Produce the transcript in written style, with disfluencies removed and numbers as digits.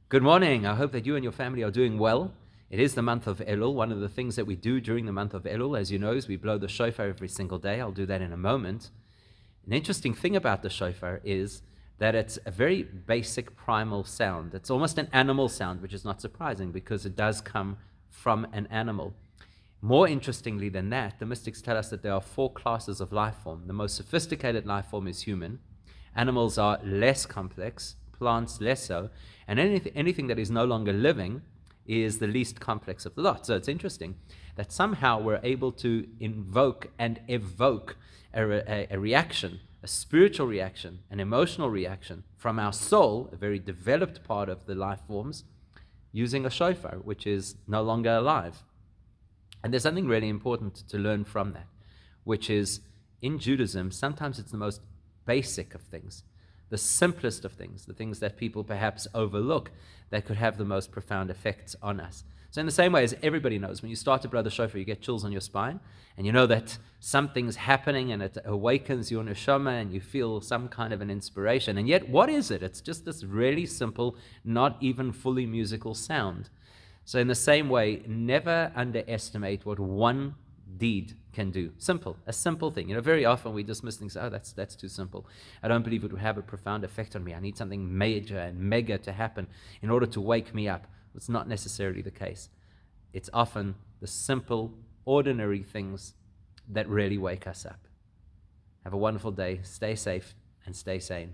Good morning. I hope that you and your family are doing well. It is the month of Elul. One of the things that we do during the month of Elul, as you know, is we blow the shofar every single day. I'll do that in a moment. An interesting thing about the shofar is that it's a very basic primal sound. It's almost an animal sound, which is not surprising because it does come from an animal. More interestingly than that, the mystics tell us that there are four classes of life form. The most sophisticated life form is human. Animals are less complex, plants less so, and anything that is no longer living is the least complex of the lot. So it's interesting that somehow we're able to invoke and evoke a reaction, a spiritual reaction, an emotional reaction from our soul, a very developed part of the life forms, using a shofar, which is no longer alive. And there's something really important to learn from that, which is in Judaism, sometimes it's the most basic of things, the simplest of things, the things that people perhaps overlook that could have the most profound effects on us. So in the same way as everybody knows, when you start to blow the shofar, you get chills on your spine, and you know that something's happening and it awakens your neshama and you feel some kind of an inspiration. And yet, what is it? It's just this really simple, not even fully musical sound. So in the same way, never underestimate what one deed can do. Simple, a simple thing. Very often we dismiss things, oh, that's too simple. I don't believe it would have a profound effect on me. I need something major and mega to happen in order to wake me up. It's not necessarily the case. It's often the simple, ordinary things that really wake us up. Have a wonderful day. Stay safe and stay sane.